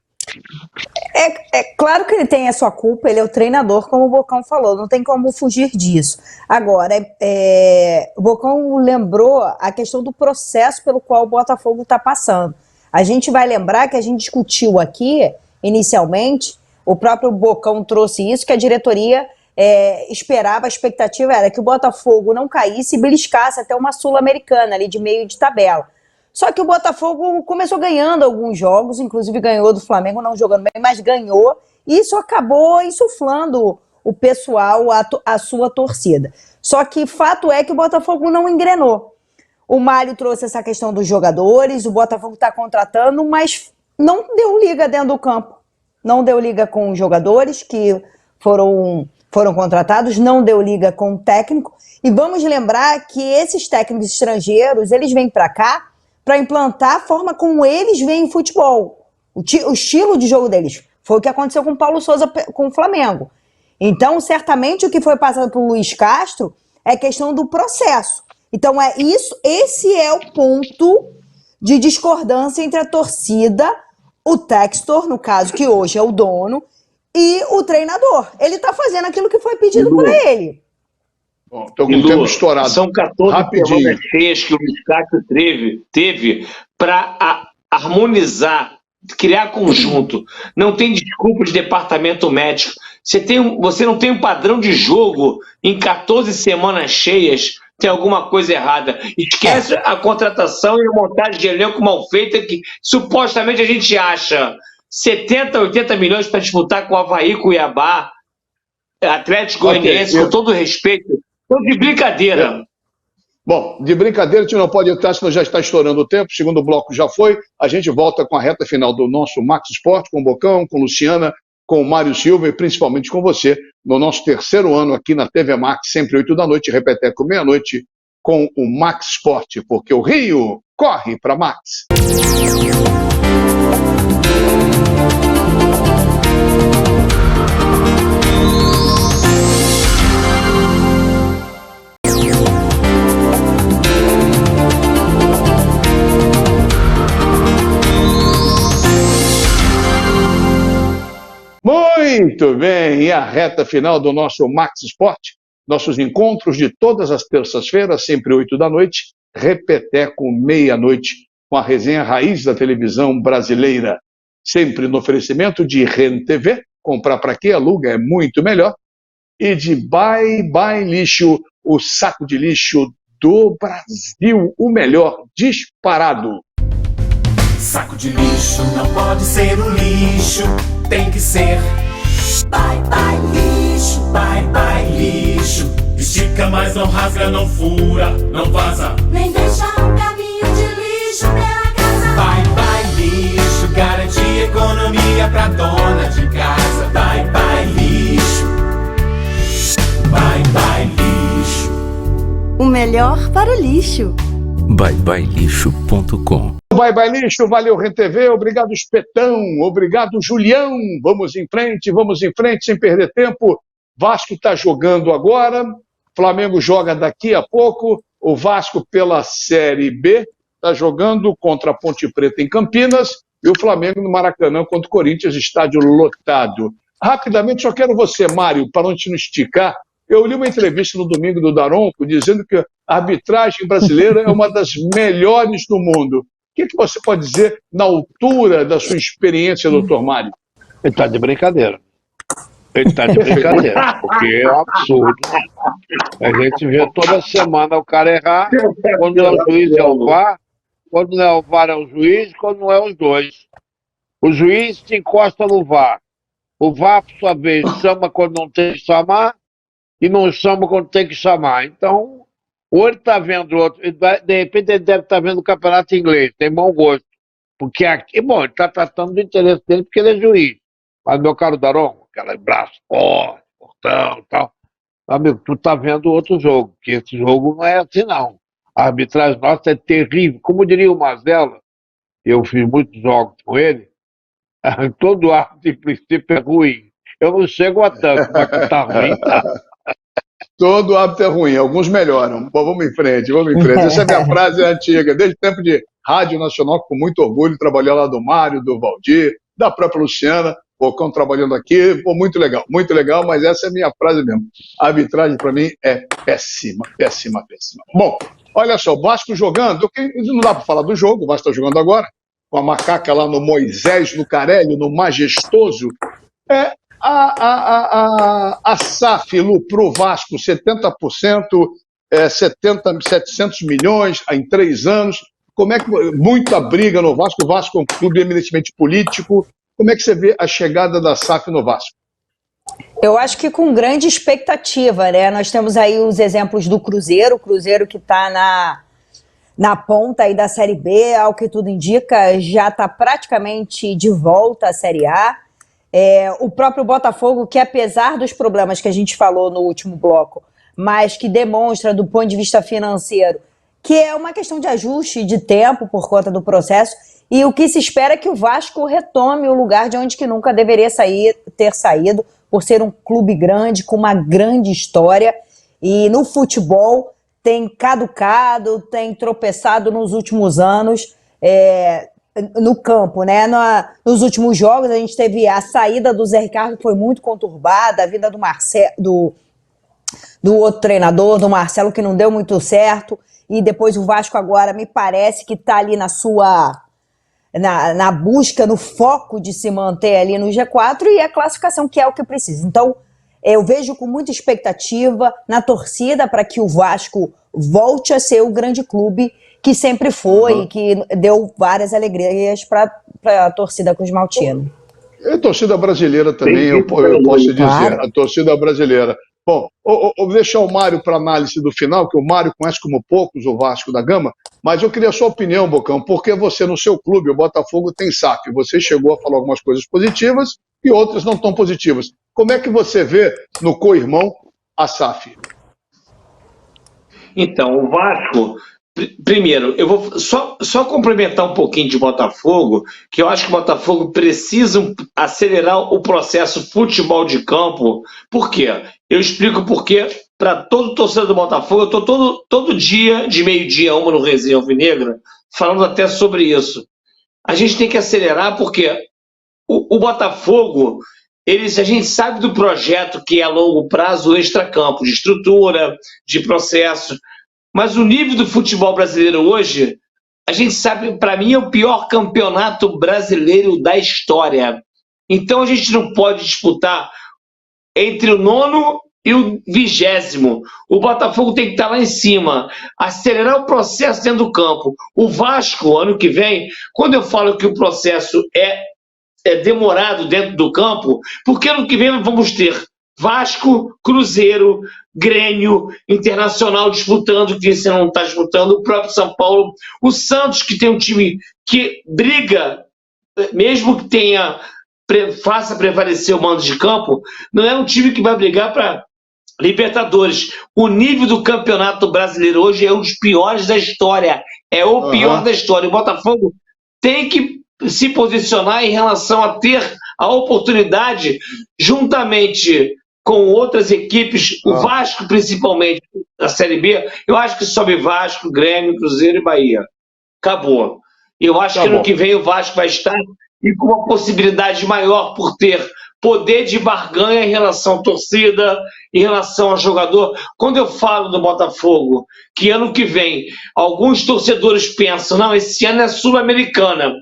É claro que ele tem a sua culpa, ele é o treinador, como o Bocão falou, não tem como fugir disso. Agora, o Bocão lembrou a questão do processo pelo qual o Botafogo está passando. A gente vai lembrar que a gente discutiu aqui, inicialmente, o próprio Bocão trouxe isso, que a diretoria esperava, a expectativa era que o Botafogo não caísse e beliscasse até uma Sul-Americana ali de meio de tabela. Só que o Botafogo começou ganhando alguns jogos, inclusive ganhou do Flamengo, não jogando bem, mas ganhou, e isso acabou insuflando o pessoal, a sua torcida. Só que fato é que o Botafogo não engrenou. O Mário trouxe essa questão dos jogadores, o Botafogo está contratando, mas não deu liga dentro do campo. Não deu liga com os jogadores que foram contratados, não deu liga com o técnico. E vamos lembrar que esses técnicos estrangeiros, eles vêm para cá para implantar a forma como eles veem futebol. O estilo de jogo deles. Foi o que aconteceu com o Paulo Souza com o Flamengo. Então, certamente, o que foi passado para o Luiz Castro é questão do processo. Então, esse é o ponto de discordância entre a torcida, o Textor, no caso, que hoje é o dono, e o treinador. Ele está fazendo aquilo que foi pedido para ele. Estou com o tempo estourado. São 14 semanas cheias que o Luiz Castro teve para harmonizar, criar conjunto. Não tem desculpa de departamento médico. Você não tem um padrão de jogo em 14 semanas cheias, tem alguma coisa errada. Esquece a contratação e a montagem de elenco mal feita que supostamente a gente acha 70, 80 milhões para disputar com o Avaí, Cuiabá, Atlético Goianiense, com todo respeito. De brincadeira. Bom, de brincadeira a gente não pode entrar, senão já está estourando o tempo. O segundo bloco já foi. A gente volta com a reta final do nosso Max Sport, com o Bocão, com Luciana, com o Mário Silva e principalmente com você, no nosso terceiro ano aqui na TV Max, sempre 8 da noite, repeteco meia-noite, com o Max Sport, porque o Rio corre para Max. Muito bem, e a reta final do nosso Max Sport, nossos encontros de todas as terças-feiras, sempre 8 da noite, repeteco meia-noite, com a resenha raiz da televisão brasileira. Sempre no oferecimento de REN TV, comprar para quem aluga é muito melhor, e de Bye Bye Lixo, o saco de lixo do Brasil, o melhor disparado. Saco de lixo não pode ser o lixo, tem que ser. Bye bye lixo, bye bye lixo. Estica, mas não rasga, não fura, não vaza. Nem deixa um caminho de lixo pela casa. Bye bye lixo, garante economia pra dona de casa. Bye bye lixo, bye bye lixo. O melhor para o lixo. byebyelixo.com. Bye Bye Lixo, valeu REN TV, obrigado Espetão, obrigado Julião, vamos em frente sem perder tempo. Vasco está jogando agora, Flamengo joga daqui a pouco, o Vasco pela Série B está jogando contra a Ponte Preta em Campinas e o Flamengo no Maracanã contra o Corinthians, estádio lotado. Rapidamente, só quero você, Mário, para não te esticar, eu li uma entrevista no domingo do Daronco dizendo que a arbitragem brasileira é uma das melhores do mundo. O que você pode dizer na altura da sua experiência, doutor Mário? Ele está de brincadeira. Ele está de brincadeira, porque é um absurdo. A gente vê toda semana o cara errar, quando não é o juiz é o VAR, quando não é o VAR é o juiz, quando não é os dois. O juiz se encosta no VAR. O VAR, por sua vez, chama quando não tem que chamar e não chama quando tem que chamar. Então, ou ele está vendo outro, de repente ele deve estar vendo o campeonato inglês, tem bom gosto. Porque aqui, bom, ele está tratando do interesse dele porque ele é juiz. Mas, meu caro Daron, aquela braço forte, portão e tal, amigo, tu está vendo outro jogo, que esse jogo não é assim, não. A arbitragem nossa é terrível. Como diria o Mazella, eu fiz muitos jogos com ele, todo árbitro, em princípio, é ruim. Eu não chego a tanto, mas que tá ruim, tá. Todo hábito é ruim, alguns melhoram. Bom, vamos em frente. Essa é a minha frase antiga, desde o tempo de Rádio Nacional, com muito orgulho, trabalhei lá do Mário, do Valdir, da própria Luciana, Bocão trabalhando aqui, pô, muito legal, mas essa é a minha frase mesmo. A arbitragem, para mim, é péssima. Bom, olha só, o Vasco jogando, não dá para falar do jogo, o Vasco está jogando agora, com a macaca lá no Moisés, no Carélio, no Majestoso, a SAF lucrou Vasco 70%, 700 milhões em 3 anos. Como é que muita briga no Vasco? O Vasco é um clube eminentemente político. Como é que você vê a chegada da SAF no Vasco? Eu acho que com grande expectativa, né? Nós temos aí os exemplos do Cruzeiro, o Cruzeiro que está na ponta aí da Série B, ao que tudo indica, já está praticamente de volta à Série A. O próprio Botafogo, que apesar dos problemas que a gente falou no último bloco, mas que demonstra do ponto de vista financeiro que é uma questão de ajuste de tempo por conta do processo, e o que se espera é que o Vasco retome o lugar de onde que nunca deveria ter saído, por ser um clube grande, com uma grande história, e no futebol tem caducado, tem tropeçado nos últimos anos, no campo, né? Nos últimos jogos a gente teve a saída do Zé Ricardo, que foi muito conturbada, a vinda do outro treinador, do Marcelo, que não deu muito certo, e depois o Vasco agora me parece que está ali na busca, no foco de se manter ali no G4 e a classificação, que é o que precisa. Então, eu vejo com muita expectativa na torcida para que o Vasco volte a ser o grande clube que sempre foi e que deu várias alegrias para a torcida cruzmaltina. E a torcida brasileira também, eu posso dizer, a torcida brasileira. Bom, vou deixar o Mário para análise do final, que o Mário conhece como poucos o Vasco da Gama, mas eu queria a sua opinião, Bocão, porque você no seu clube, o Botafogo, tem SAF. Você chegou a falar algumas coisas positivas e outras não tão positivas. Como é que você vê no co-irmão a SAF? Então, o Vasco, primeiro, eu vou só complementar um pouquinho de Botafogo, que eu acho que o Botafogo precisa acelerar o processo futebol de campo. Por quê? Eu explico por quê para todo torcedor do Botafogo. Eu estou todo dia, de meio-dia a 1 no Resenha Alvinegra, falando até sobre isso. A gente tem que acelerar porque o Botafogo a gente sabe do projeto que é a longo prazo, o extracampo, de estrutura, de processo, mas o nível do futebol brasileiro hoje, a gente sabe, para mim, é o pior campeonato brasileiro da história. Então a gente não pode disputar entre o 9º e o 20º. O Botafogo tem que estar lá em cima, acelerar o processo dentro do campo. O Vasco, ano que vem, quando eu falo que o processo é demorado dentro do campo, porque ano que vem vamos ter Vasco, Cruzeiro, Grêmio, Internacional disputando, que você não está disputando, o próprio São Paulo, o Santos, que tem um time que briga, mesmo que faça prevalecer o mando de campo, não é um time que vai brigar para Libertadores. O nível do campeonato brasileiro hoje é um dos piores da história, é o pior da história. O Botafogo tem que se posicionar em relação a ter a oportunidade, juntamente com outras equipes, o Vasco principalmente, da Série B, eu acho que sobe Vasco, Grêmio, Cruzeiro e Bahia. Acabou. Eu acho que ano que vem o Vasco vai estar e com uma possibilidade maior por ter poder de barganha em relação à torcida, em relação ao jogador. Quando eu falo do Botafogo, que ano que vem alguns torcedores pensam, não, esse ano é Sul-Americana.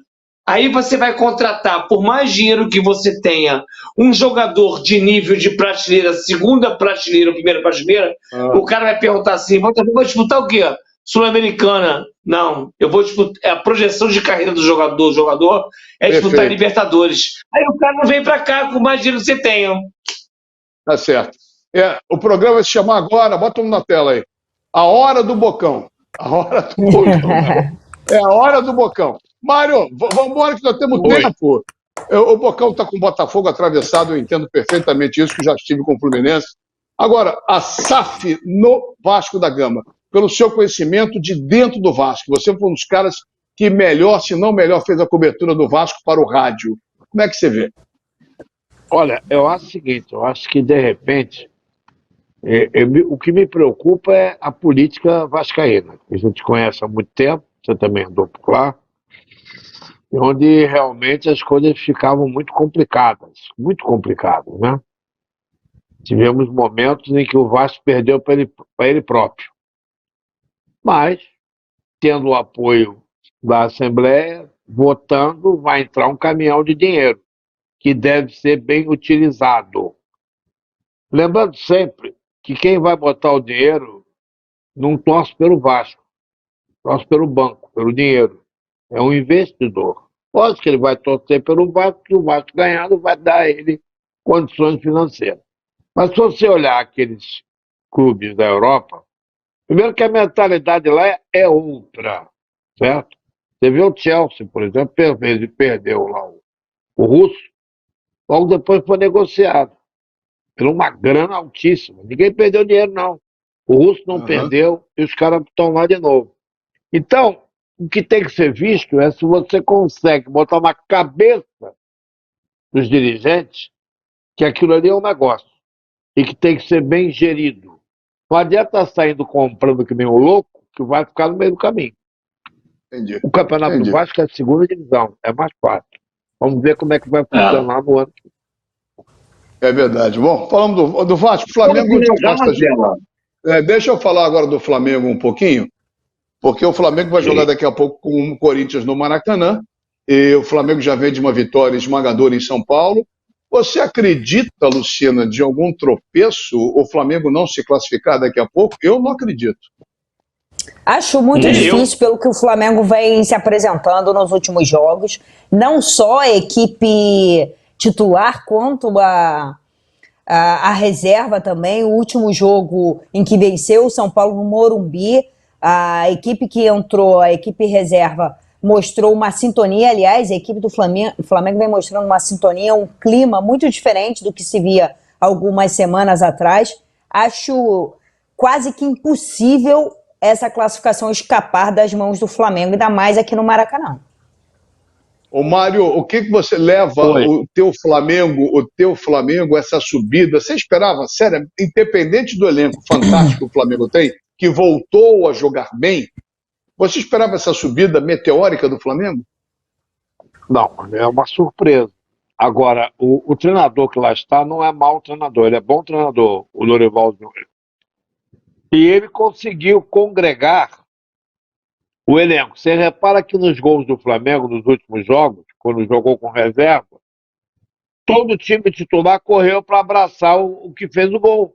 Aí você vai contratar, por mais dinheiro que você tenha, um jogador de nível de prateleira, segunda prateleira ou primeira prateleira, o cara vai perguntar assim, Botafogo vai disputar o quê? Sul-Americana? Não, eu vou disputar, a projeção de carreira do jogador é disputar Libertadores. Aí o cara não vem pra cá com mais dinheiro que você tenha. Tá certo. O programa vai se chamar agora, bota um na tela aí, A Hora do Bocão. A Hora do Bocão. É a Hora do Bocão. Mário, vamos embora que nós temos tempo. O Bocão está com o Botafogo atravessado, eu entendo perfeitamente isso, que já estive com o Fluminense. Agora, a SAF no Vasco da Gama, pelo seu conhecimento de dentro do Vasco, você foi um dos caras que melhor, se não melhor, fez a cobertura do Vasco para o rádio. Como é que você vê? Olha, eu acho o seguinte, eu acho que, de repente, o que me preocupa é a política vascaína. A gente conhece há muito tempo, você também andou por lá, onde realmente as coisas ficavam muito complicadas, né? Tivemos momentos em que o Vasco perdeu para ele próprio. Mas, tendo o apoio da Assembleia, votando, vai entrar um caminhão de dinheiro, que deve ser bem utilizado. Lembrando sempre que quem vai botar o dinheiro não torce pelo Vasco, torce pelo banco, pelo dinheiro. É um investidor. Pode que ele vai torcer pelo Vasco, que o Vasco ganhando vai dar a ele condições financeiras. Mas se você olhar aqueles clubes da Europa, primeiro que a mentalidade lá é outra, certo? Você vê o Chelsea, por exemplo, perdeu lá o russo, logo depois foi negociado por uma grana altíssima. Ninguém perdeu dinheiro, não. O russo não perdeu e os caras estão lá de novo. Então, o que tem que ser visto é se você consegue botar na cabeça dos dirigentes que aquilo ali é um negócio e que tem que ser bem gerido. Não adianta estar saindo comprando que nem um louco, que vai ficar no meio do caminho. Entendi. O Campeonato do Vasco é a segunda divisão, é mais fácil. Vamos ver como é que vai funcionar no ano. É verdade. Bom, falando do Vasco, Flamengo... deixa eu falar agora do Flamengo um pouquinho, porque o Flamengo vai jogar daqui a pouco com o Corinthians no Maracanã, e o Flamengo já vem de uma vitória esmagadora em São Paulo. Você acredita, Luciana, de algum tropeço o Flamengo não se classificar daqui a pouco? Eu não acredito. Acho muito difícil pelo que o Flamengo vem se apresentando nos últimos jogos. Não só a equipe titular, quanto a reserva também. O último jogo em que venceu o São Paulo no Morumbi, a equipe que entrou, a equipe reserva, mostrou uma sintonia. Aliás, a equipe do Flamengo vem mostrando uma sintonia, um clima muito diferente do que se via algumas semanas atrás. Acho quase que impossível essa classificação escapar das mãos do Flamengo, ainda mais aqui no Maracanã. Ô Mário, o que você leva o teu Flamengo, essa subida? Você esperava, sério, independente do elenco fantástico que o Flamengo tem, que voltou a jogar bem, você esperava essa subida meteórica do Flamengo? Não, é uma surpresa. Agora, o treinador que lá está não é mau treinador, ele é bom treinador, o Dorival Júnior. E ele conseguiu congregar o elenco. Você repara que nos gols do Flamengo, nos últimos jogos, quando jogou com reserva, todo o time titular correu para abraçar o que fez o gol.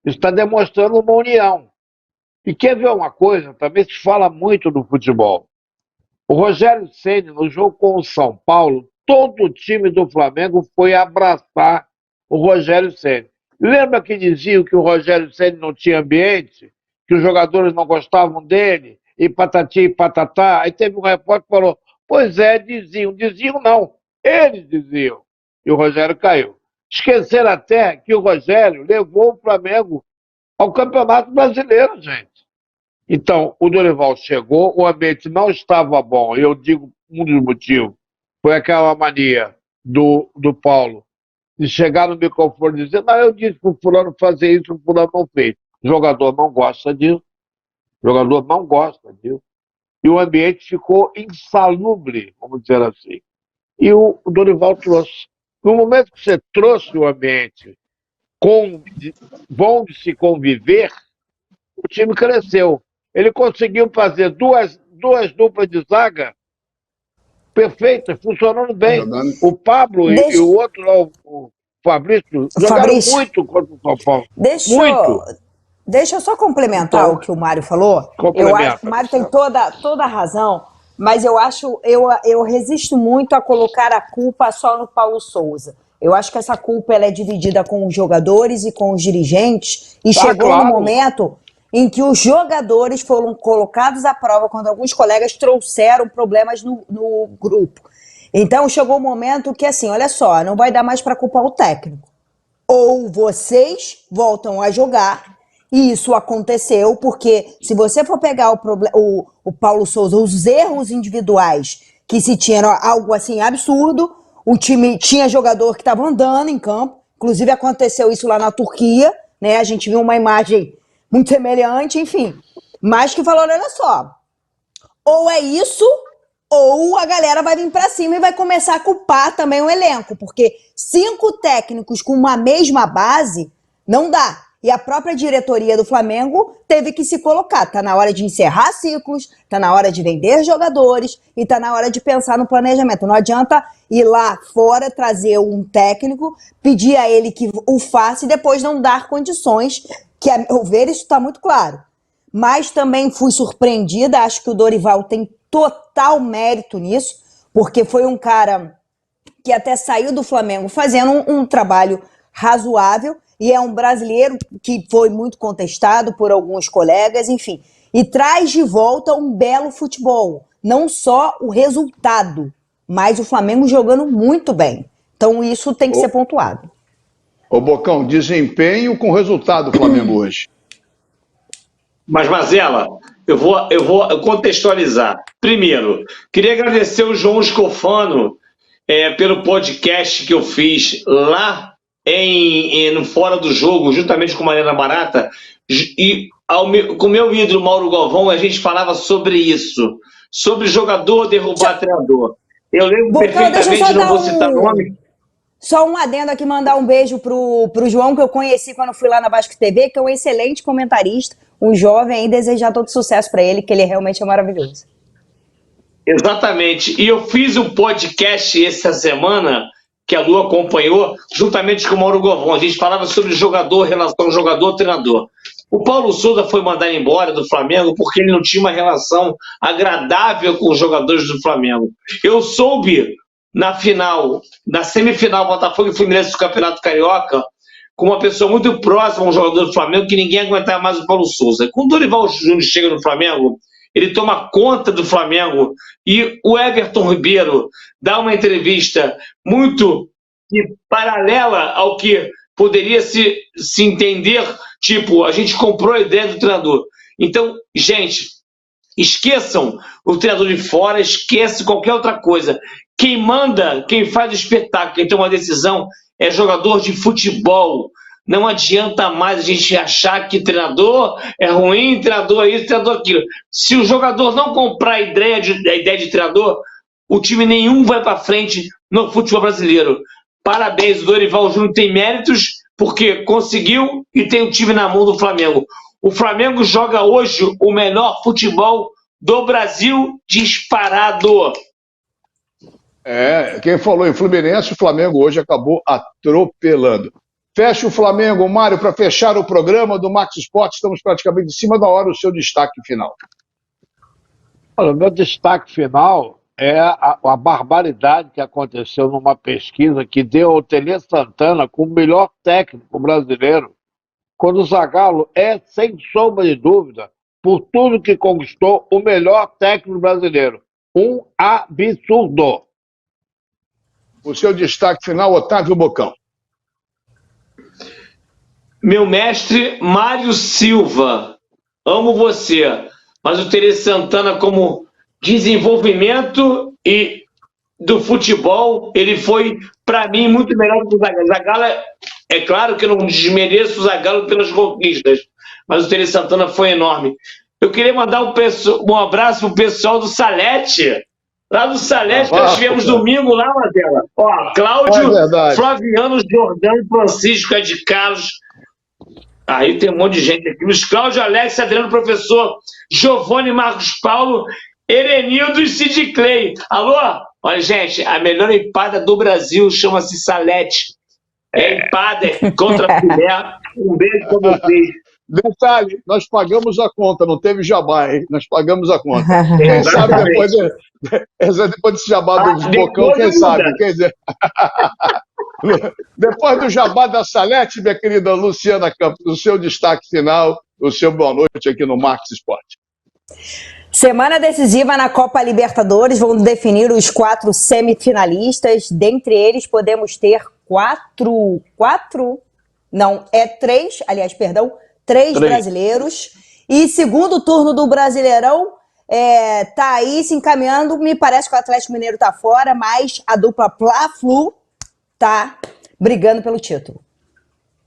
Isso está demonstrando uma união. E quer ver uma coisa? Também se fala muito do futebol. O Rogério Ceni, no jogo com o São Paulo, todo o time do Flamengo foi abraçar o Rogério Ceni. Lembra que diziam que o Rogério Ceni não tinha ambiente? Que os jogadores não gostavam dele? E patati e patatá? Aí teve um repórter que falou, pois é, diziam. Diziam não, eles diziam. E o Rogério caiu. Esqueceram até que o Rogério levou o Flamengo ao Campeonato Brasileiro, gente. Então, o Dorival chegou, o ambiente não estava bom. Eu digo, um dos motivos foi aquela mania do Paulo de chegar no microfone e dizer, não, eu disse para o fulano fazer isso, o fulano não fez. O jogador não gosta disso. O jogador não gosta disso. E o ambiente ficou insalubre, vamos dizer assim. E o Dorival trouxe. No momento que você trouxe o ambiente bom de se conviver, o time cresceu. Ele conseguiu fazer duas duplas de zaga perfeitas, funcionando bem. O Pablo e o outro lá, o Fabrício, jogaram muito contra o São Paulo. Deixa eu só complementar o que o Mário falou. Eu acho que o Mário tem toda a razão, mas eu resisto muito a colocar a culpa só no Paulo Souza. Eu acho que essa culpa ela é dividida com os jogadores e com os dirigentes, e chegou no momento em que os jogadores foram colocados à prova quando alguns colegas trouxeram problemas no grupo. Então chegou o momento que, assim, olha só, não vai dar mais para culpar o técnico. Ou vocês voltam a jogar, e isso aconteceu, porque se você for pegar o Paulo Souza, os erros individuais que se tinham, algo assim absurdo, o time tinha jogador que estava andando em campo, inclusive aconteceu isso lá na Turquia, né? A gente viu uma imagem muito semelhante, enfim. Mas que falou, olha só, ou é isso, ou a galera vai vir pra cima e vai começar a culpar também o elenco, porque 5 técnicos com uma mesma base não dá. E a própria diretoria do Flamengo teve que se colocar. Tá na hora de encerrar ciclos, tá na hora de vender jogadores e tá na hora de pensar no planejamento. Não adianta ir lá fora, trazer um técnico, pedir a ele que o faça e depois não dar condições, que a meu ver isso está muito claro. Mas também fui surpreendida, acho que o Dorival tem total mérito nisso, porque foi um cara que até saiu do Flamengo fazendo um trabalho razoável, e é um brasileiro que foi muito contestado por alguns colegas, enfim, e traz de volta um belo futebol, não só o resultado, mas o Flamengo jogando muito bem. Então isso tem que ser pontuado. Ô Bocão, desempenho com resultado do Flamengo hoje. Mas, Mazela, eu vou contextualizar. Primeiro, queria agradecer o João Scofano pelo podcast que eu fiz lá no Fora do Jogo, juntamente com Mariana Barata, e com o meu ídolo Mauro Galvão, a gente falava sobre isso, sobre jogador derrubar treinador. Eu lembro perfeitamente, não vou citar nome. Só um adendo aqui, mandar um beijo pro João, que eu conheci quando fui lá na Vasco TV, que é um excelente comentarista, um jovem, e desejar todo sucesso para ele, que ele realmente é maravilhoso. Exatamente. E eu fiz um podcast essa semana, que a Lu acompanhou, juntamente com o Mauro Galvão. A gente falava sobre jogador, relação jogador-treinador. O Paulo Souza foi mandado embora do Flamengo porque ele não tinha uma relação agradável com os jogadores do Flamengo. Eu soube na semifinal, Botafogo e Fluminense do Campeonato Carioca, com uma pessoa muito próxima a um jogador do Flamengo, que ninguém aguentava mais o Paulo Souza. Quando o Dorival Júnior chega no Flamengo, ele toma conta do Flamengo, e o Everton Ribeiro dá uma entrevista muito paralela ao que poderia se entender, tipo, a gente comprou a ideia do treinador. Então, gente, esqueçam o treinador de fora, esquece qualquer outra coisa. Quem manda, quem faz o espetáculo, quem toma a decisão é jogador de futebol. Não adianta mais a gente achar que treinador é ruim, treinador é isso, treinador é aquilo. Se o jogador não comprar a ideia de treinador, o time nenhum vai para frente no futebol brasileiro. Parabéns, o Dorival Júnior tem méritos porque conseguiu e tem o time na mão do Flamengo. O Flamengo joga hoje o melhor futebol do Brasil disparado. Quem falou em Fluminense, o Flamengo hoje acabou atropelando. Fecha o Flamengo, Mário, para fechar o programa do Max Esporte. Estamos praticamente em cima da hora, o seu destaque final. Olha, o meu destaque final é a barbaridade que aconteceu numa pesquisa que deu ao Tele Santana como o melhor técnico brasileiro, quando o Zagallo é, sem sombra de dúvida, por tudo que conquistou, o melhor técnico brasileiro. Um absurdo. O seu destaque final, Otávio Bocão. Meu mestre Mário Silva, amo você, mas o Tele Santana, como desenvolvimento e do futebol, ele foi, para mim, muito melhor do que o Zagallo. Zagallo, é claro que eu não desmereço o Zagallo pelas conquistas, mas o Tele Santana foi enorme. Eu queria mandar um abraço pro pessoal do Salete, lá do Salete, que nós tivemos domingo lá, Mazela. Ó, Cláudio, Flaviano, Jordão, Francisco, Ed Carlos. Aí tem um monte de gente aqui. Luiz Cláudio, Alex, Adriano, professor, Giovanni, Marcos Paulo, Erenildo e Sid Clay. Alô? Olha, gente, a melhor empada do Brasil chama-se Salete. Empada contra a mulher. Um beijo pra vocês. Detalhe, nós pagamos a conta, não teve jabá, hein? Nós pagamos a conta. Quem sabe depois desse jabá do Bocão, quem sabe? Quer dizer... Depois do jabá da Salete, minha querida Luciana Campos, o seu destaque final, o seu boa noite aqui no Max Esporte. Semana decisiva na Copa Libertadores, vão definir os 4 semifinalistas. Dentre eles podemos ter 3 brasileiros. E segundo turno do Brasileirão, tá aí se encaminhando. Me parece que o Atlético Mineiro tá fora, mas a dupla Fla-Flu tá brigando pelo título.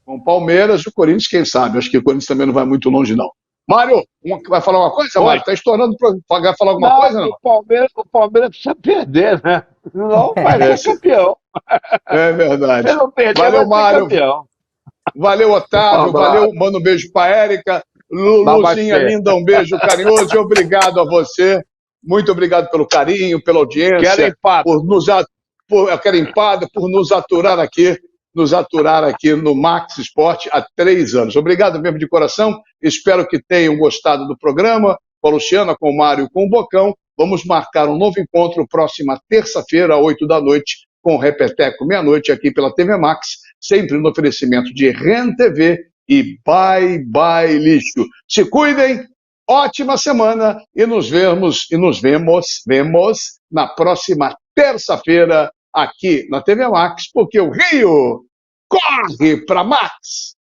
Com Palmeiras e o Corinthians, quem sabe? Acho que o Corinthians também não vai muito longe, não. Mário, vai falar uma coisa, Mário? Tá estourando para falar alguma coisa, não? O Palmeiras precisa perder, né? Não vai ser campeão. É verdade. Se não perder, valeu, Mário. Campeão. Valeu, Otávio. Valeu, manda um beijo para Érica. Luzinha linda, um beijo carinhoso e obrigado a você. Muito obrigado pelo carinho, pela audiência. Quero empada. Por nos aturar aqui no Max Esporte há 3 anos. Obrigado mesmo de coração. Espero que tenham gostado do programa. Com a Luciana, com o Mário, com o Bocão. Vamos marcar um novo encontro próxima terça-feira, às 8 da noite, com o Repeteco meia-noite aqui pela TV Max, sempre no oferecimento de REN TV e Bye Bye Lixo. Se cuidem, ótima semana e nos vemos na próxima terça-feira aqui na TV Max, porque o Rio corre para Max.